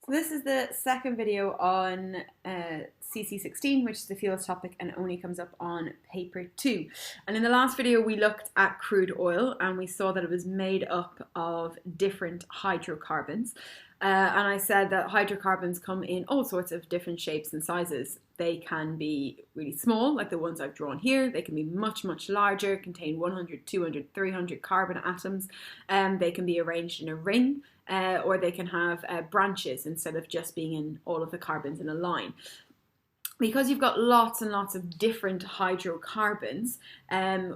This is the second video on CC16, which is the fields topic and only comes up on paper 2. And in the last video we looked at crude oil and we saw that it was made up of different hydrocarbons. And I said that hydrocarbons come in all sorts of different shapes and sizes. They can be really small, like the ones I've drawn here. They can be much, much larger, contain 100, 200, 300 carbon atoms. They can be arranged in a ring, or they can have branches instead of just being in all of the carbons in a line. Because you've got lots and lots of different hydrocarbons,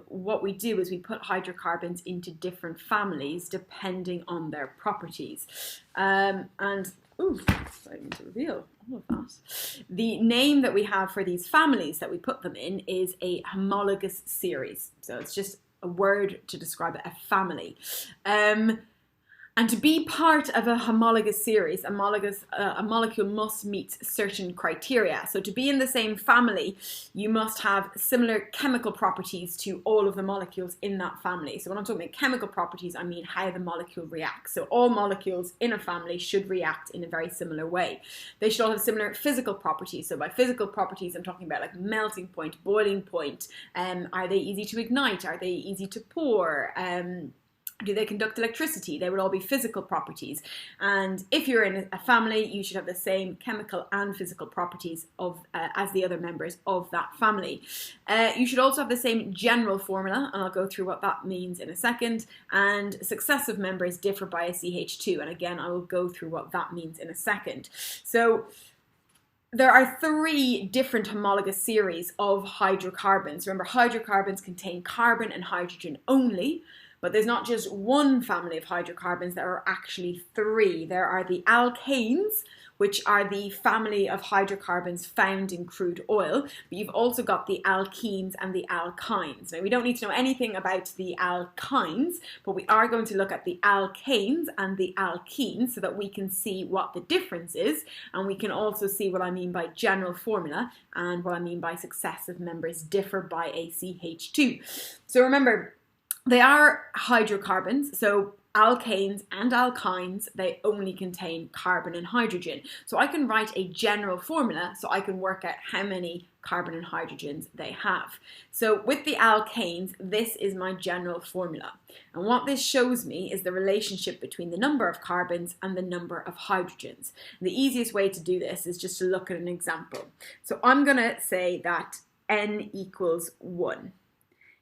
what we do is we put hydrocarbons into different families depending on their properties. I need to reveal all of that. The name that we have for these families that we put them in is a homologous series. So it's just a word to describe a family. And to be part of a homologous series, a molecule must meet certain criteria. So to be in the same family, you must have similar chemical properties to all of the molecules in that family. So when I'm talking about chemical properties, I mean how the molecule reacts. So all molecules in a family should react in a very similar way. They should all have similar physical properties. So by physical properties, I'm talking about like melting point, boiling point. Are they easy to ignite? Are they easy to pour? Do they conduct electricity? They would all be physical properties. And if you're in a family, you should have the same chemical and physical properties of as the other members of that family. You should also have the same general formula, and I'll go through what that means in a second. And successive members differ by a CH2, and again, I will go through what that means in a second. So there are 3 different homologous series of hydrocarbons. Remember, hydrocarbons contain carbon and hydrogen only. But there's not just one family of hydrocarbons, there are actually 3. There are the alkanes, which are the family of hydrocarbons found in crude oil. But you've also got the alkenes and the alkynes. Now, we don't need to know anything about the alkynes, but we are going to look at the alkanes and the alkenes so that we can see what the difference is. And we can also see what I mean by general formula and what I mean by successive members differ by a CH2. So remember, they are hydrocarbons, so alkanes and alkynes, they only contain carbon and hydrogen. So I can write a general formula so I can work out how many carbon and hydrogens they have. So with the alkanes, this is my general formula. And what this shows me is the relationship between the number of carbons and the number of hydrogens. And the easiest way to do this is just to look at an example. So I'm going to say that n equals 1.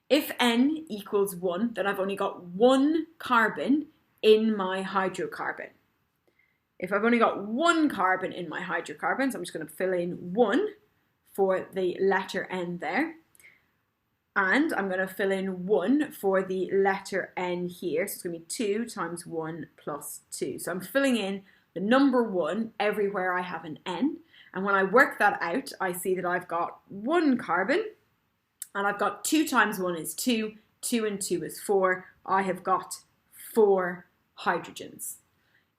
If n equals 1, then I've only got 1 carbon in my hydrocarbon. If I've only got 1 carbon in my hydrocarbons, I'm just going to fill in 1 for the letter n there. And I'm going to fill in 1 for the letter n here. So it's going to be 2 times 1 plus 2. So I'm filling in the number 1 everywhere I have an n. And when I work that out, I see that I've got 1 carbon. And I've got 2 times 1 is 2, 2 and 2 is 4. I have got 4 hydrogens.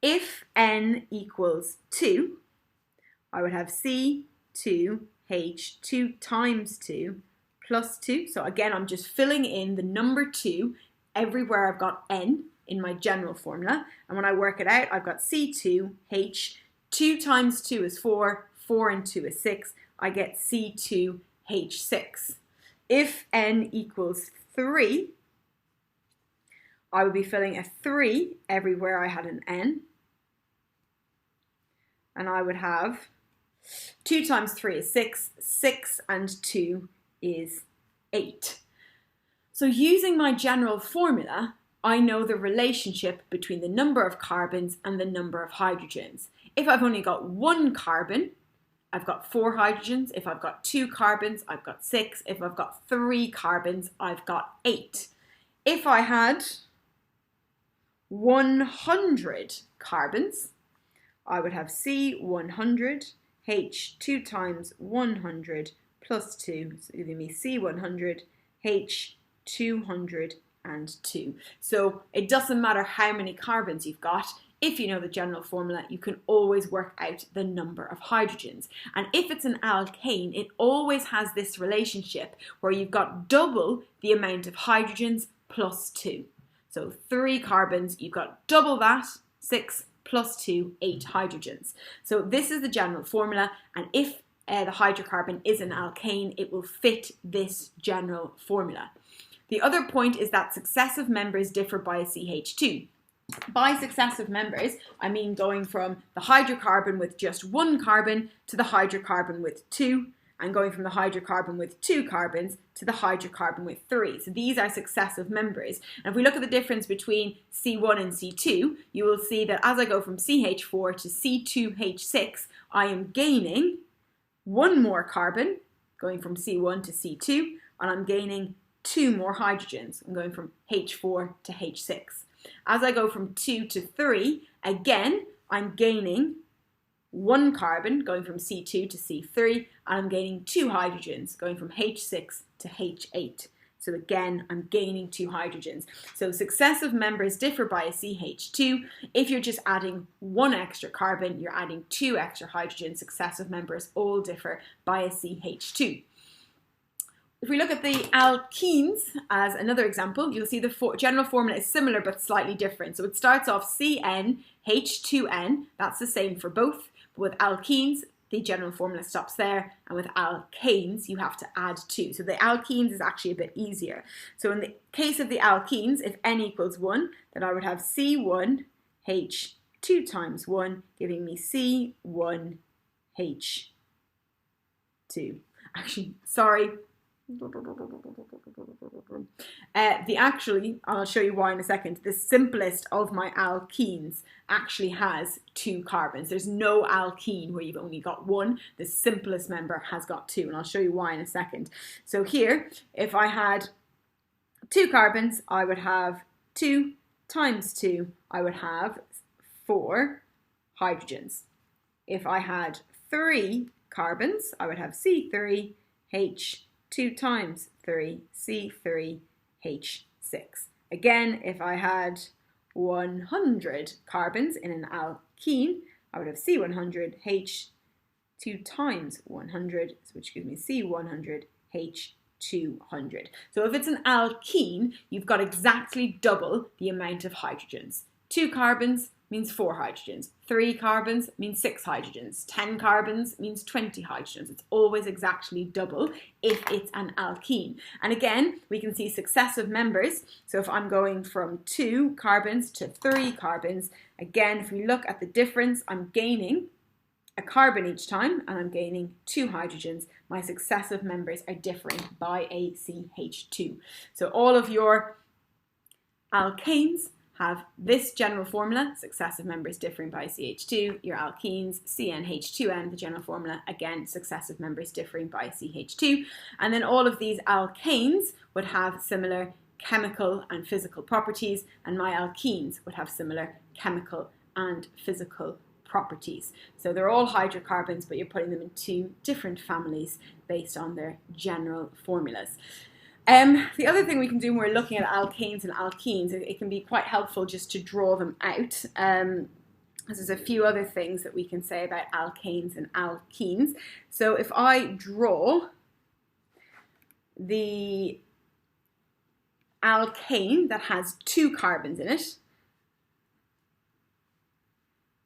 If n equals 2, I would have C2H2 times 2 plus 2. So again, I'm just filling in the number 2 everywhere I've got n in my general formula. And when I work it out, I've got C2H, 2 times 2 is 4, 4 and 2 is 6. I get C2H6. If n equals 3, I would be filling a 3 everywhere I had an n. And I would have 2 times 3 is 6, 6 and 2 is 8. So using my general formula, I know the relationship between the number of carbons and the number of hydrogens. If I've only got 1 carbon, I've got 4 hydrogens. If I've got 2 carbons, I've got 6. If I've got 3 carbons, I've got 8. If I had 100 carbons, I would have C100, H2 times 100 plus 2, so giving me C100, H200 and 2. So it doesn't matter how many carbons you've got. If you know the general formula, you can always work out the number of hydrogens. And if it's an alkane, it always has this relationship where you've got double the amount of hydrogens plus 2. So 3 carbons, you've got double that, 6 plus 2, 8 hydrogens. So this is the general formula, and if the hydrocarbon is an alkane, it will fit this general formula. The other point is that successive members differ by a CH2. By successive members, I mean going from the hydrocarbon with just one carbon to the hydrocarbon with two, and going from the hydrocarbon with two carbons to the hydrocarbon with three. So these are successive members. And if we look at the difference between C1 and C2, you will see that as I go from CH4 to C2H6, I am gaining one more carbon, going from C1 to C2, and I'm gaining two more hydrogens. I'm going from H4 to H6. As I go from 2 to 3, again, I'm gaining one carbon, going from C2 to C3, and I'm gaining two hydrogens, going from H6 to H8. So again, I'm gaining two hydrogens. So successive members differ by a CH2. If you're just adding one extra carbon, you're adding two extra hydrogens. Successive members all differ by a CH2. If we look at the alkenes as another example, you'll see the general formula is similar but slightly different. So it starts off CnH2n, that's the same for both. But with alkenes, the general formula stops there, and with alkanes, you have to add 2. So the alkenes is actually a bit easier. So in the case of the alkenes, if n equals 1, then I would have C1H2 times 1, giving me C1H2. Actually, sorry. I'll show you why in a second, the simplest of my alkenes actually has two carbons. There's no alkene where you've only got one. The simplest member has got two, and I'll show you why in a second. So here, if I had two carbons, I would have 2 times 2, I would have 4 hydrogens. If I had 3 carbons, I would have C3H2 times 3, C3H6. Again, if I had 100 carbons in an alkene, I would have C100H2 times 100, which gives me C100H200. So if it's an alkene, you've got exactly double the amount of hydrogens. 2 carbons means 4 hydrogens. 3 carbons means 6 hydrogens. 10 carbons means 20 hydrogens. It's always exactly double if it's an alkene. And again, we can see successive members. So if I'm going from 2 carbons to 3 carbons, again, if we look at the difference, I'm gaining a carbon each time, and I'm gaining 2 hydrogens. My successive members are differing by a CH2. So all of your alkanes have this general formula, successive members differing by CH2. Your alkenes, CnH2n, the general formula, again, successive members differing by CH2. And then all of these alkanes would have similar chemical and physical properties, and my alkenes would have similar chemical and physical properties. So they're all hydrocarbons, but you're putting them in 2 different families based on their general formulas. The other thing we can do when we're looking at alkanes and alkenes, it can be quite helpful just to draw them out. There's a few other things that we can say about alkanes and alkenes. So if I draw the alkane that has 2 carbons in it,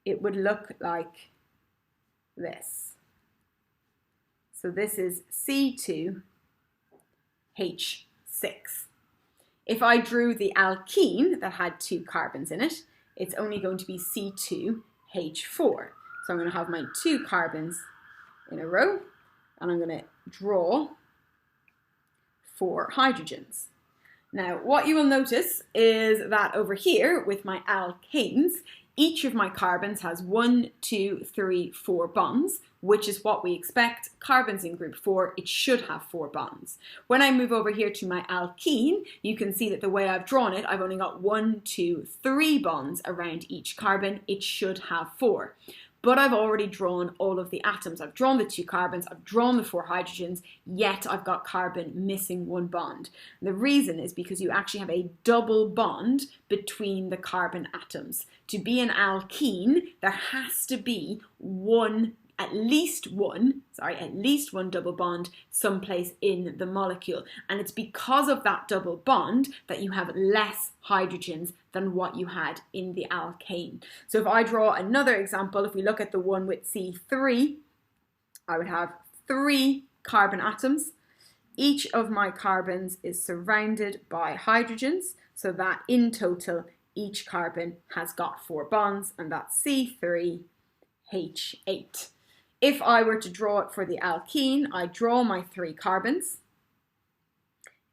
it would look like this. So this is C2H6. If I drew the alkene that had 2 carbons in it, it's only going to be C2H4. So I'm going to have my 2 carbons in a row, and I'm going to draw 4 hydrogens. Now, what you will notice is that over here with my alkanes, each of my carbons has 1, 2, 3, 4 bonds, which is what we expect. Carbons in group 4, it should have 4 bonds. When I move over here to my alkene, you can see that the way I've drawn it, I've only got 1, 2, 3 bonds around each carbon. It should have 4. But I've already drawn all of the atoms. I've drawn the 2 carbons, I've drawn the 4 hydrogens, yet I've got carbon missing 1 bond. And the reason is because you actually have a double bond between the carbon atoms. To be an alkene, there has to be 1 at least one double bond someplace in the molecule. And it's because of that double bond that you have less hydrogens than what you had in the alkane. So if I draw another example, if we look at the one with C3, I would have 3 carbon atoms. Each of my carbons is surrounded by hydrogens, so that in total each carbon has got 4 bonds, and that's C3H8. If I were to draw it for the alkene, I draw my 3 carbons.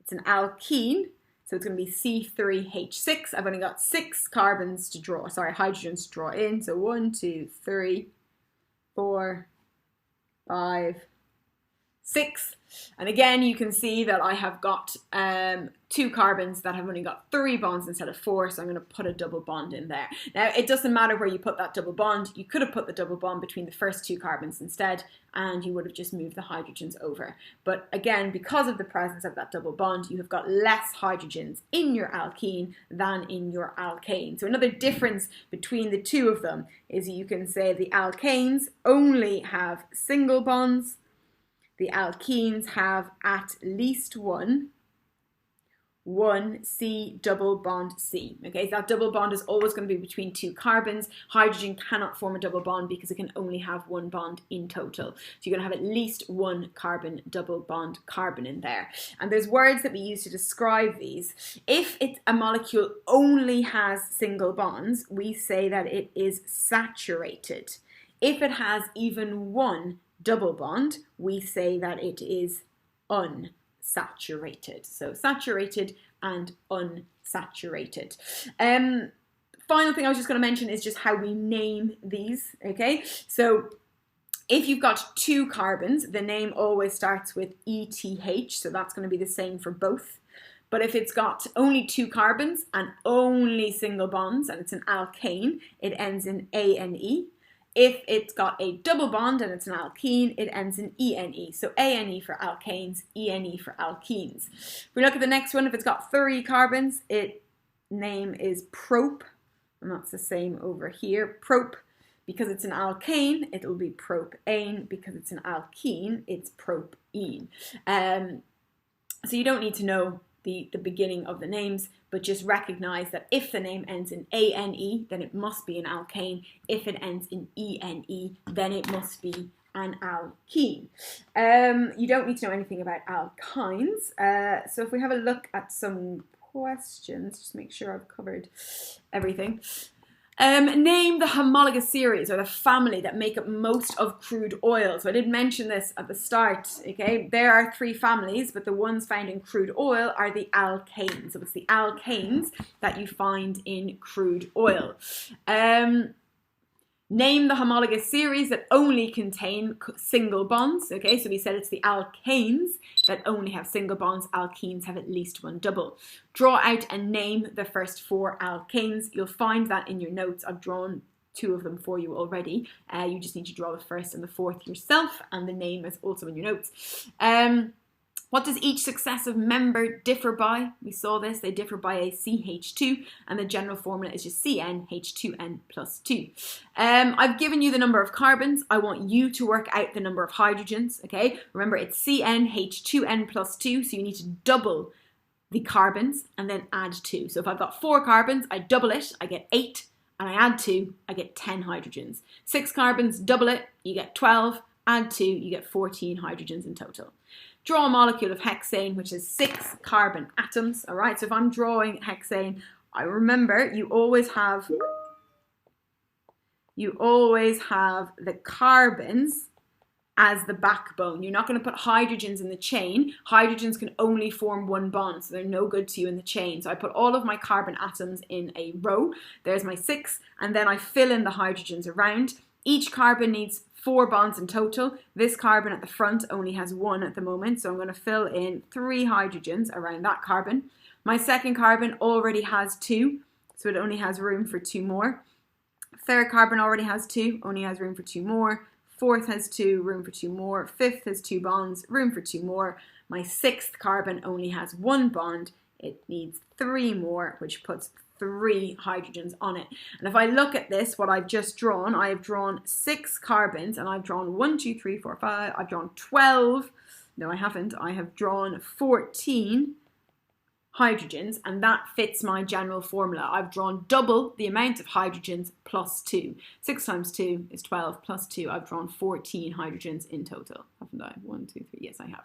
It's an alkene, so it's going to be C3H6. I've only got 6 carbons to draw, hydrogens to draw in. So 1, 2, 3, 4, 5, 6. And again, you can see that I have got 2 carbons that have only got 3 bonds instead of 4, so I'm going to put a double bond in there. Now, it doesn't matter where you put that double bond. You could have put the double bond between the first 2 carbons instead, and you would have just moved the hydrogens over. But again, because of the presence of that double bond, you have got less hydrogens in your alkene than in your alkane. So another difference between the two of them is you can say the alkanes only have single bonds. The alkenes have at least one C double bond C. Okay, so that double bond is always going to be between 2 carbons. Hydrogen cannot form a double bond because it can only have 1 bond in total. So you're going to have at least 1 carbon double bond carbon in there. And there's words that we use to describe these. If it's a molecule only has single bonds, we say that it is saturated. If it has even 1 double bond, we say that it is unsaturated. So saturated and unsaturated. Final thing I was just going to mention is just how we name these. Okay, so if you've got 2 carbons, the name always starts with ETH, so that's going to be the same for both. But if it's got only 2 carbons and only single bonds, and it's an alkane, it ends in ANE. If it's got a double bond and it's an alkene, it ends in ENE. So ANE for alkanes, ENE for alkenes. If we look at the next one, if it's got 3 carbons, its name is prop. And that's the same over here. Prop, because it's an alkane, it'll be propane. Because it's an alkene, it's propene. So you don't need to know the beginning of the names, but just recognize that if the name ends in ANE, then it must be an alkane. If it ends in ENE, then it must be an alkene. You don't need to know anything about alkynes. So if we have a look at some questions, just make sure I've covered everything. Name the homologous series, or the family that make up most of crude oil. So I did mention this at the start, okay? There are 3 families, but the ones found in crude oil are the alkanes. So it's the alkanes that you find in crude oil. Name the homologous series that only contain single bonds. Okay, so we said it's the alkanes that only have single bonds. Alkenes have at least 1 double. Draw out and name the first 4 alkanes. You'll find that in your notes. I've drawn 2 of them for you already. You just need to draw the first and the 4th yourself, and the name is also in your notes. What does each successive member differ by? We saw this, they differ by a CH2, and the general formula is just CnH2n plus 2. I've given you the number of carbons. I want you to work out the number of hydrogens, okay? Remember, it's CnH2n plus 2, so you need to double the carbons and then add 2. So if I've got 4 carbons, I double it, I get 8, and I add 2, I get 10 hydrogens. 6 carbons, double it, you get 12, add 2, you get 14 hydrogens in total. Draw a molecule of hexane, which has 6 carbon atoms. All right, so if I'm drawing hexane, I remember you always have the carbons as the backbone. You're not going to put hydrogens in the chain. Hydrogens can only form 1 bond, so they're no good to you in the chain. So I put all of my carbon atoms in a row. There's my 6, and then I fill in the hydrogens around. Each carbon needs 4 bonds in total. This carbon at the front only has 1 at the moment, so I'm going to fill in 3 hydrogens around that carbon. My second carbon already has 2, so it only has room for 2 more. Third carbon already has 2, only has room for 2 more. Fourth has 2, room for 2 more. Fifth has 2 bonds, room for 2 more. My 6th carbon only has 1 bond. It needs 3 more, which puts 3 hydrogens on it. And if I look at this, what I've just drawn, I have drawn 6 carbons, and I've drawn 1, 2, 3, 4, 5, I've drawn 12. No, I haven't. I have drawn 14 hydrogens, and that fits my general formula. I've drawn double the amount of hydrogens plus 2. 6 times 2 is 12 plus 2. I've drawn 14 hydrogens in total, haven't I? 1, 2, 3. Yes, I have.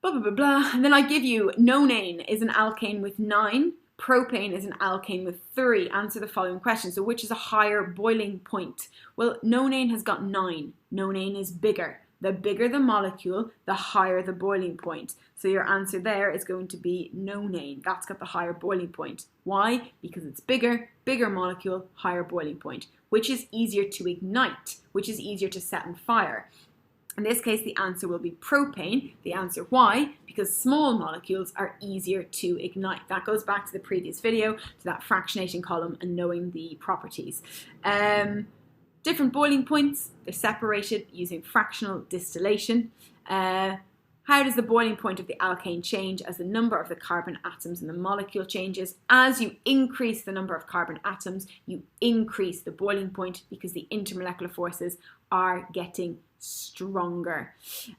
Blah, blah, blah, blah. And then I give you nonane is an alkane with 9. Propane is an alkane with 3. Answer the following question. So which is a higher boiling point? Well, nonane has got 9. Nonane is bigger. The bigger the molecule, the higher the boiling point. So your answer there is going to be nonane. That's got the higher boiling point. Why? Because it's bigger, bigger molecule, higher boiling point. Which is easier to ignite? Which is easier to set on fire? In this case, the answer will be propane. The answer why? Because small molecules are easier to ignite. That goes back to the previous video, to that fractionating column and knowing the properties. Different boiling points, they're separated using fractional distillation. How does the boiling point of the alkane change as the number of the carbon atoms in the molecule changes? As you increase the number of carbon atoms, you increase the boiling point because the intermolecular forces are getting stronger.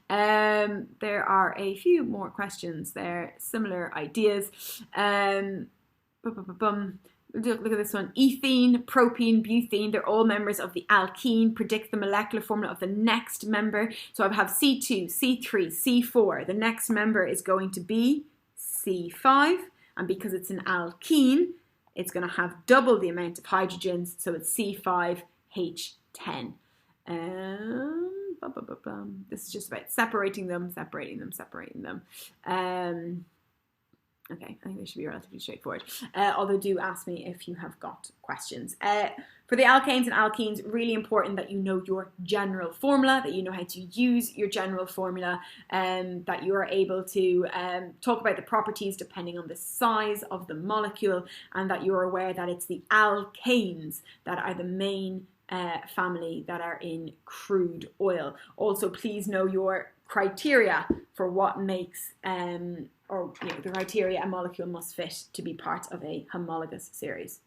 There are a few more questions there, similar ideas. Look at this one. Ethene, propene, butene, they're all members of the alkene. Predict the molecular formula of the next member. So I have C2, C3, C4. The next member is going to be C5. And because it's an alkene, it's going to have double the amount of hydrogens. So it's C5H10. This is just about separating them. Okay, I think they should be relatively straightforward. Although do ask me if you have got questions. For the alkanes and alkenes, really important that you know your general formula, that you know how to use your general formula, that you are able to talk about the properties depending on the size of the molecule, and that you're aware that it's the alkanes that are the main family that are in crude oil. Also, please know your criteria for what makes the criteria a molecule must fit to be part of a homologous series.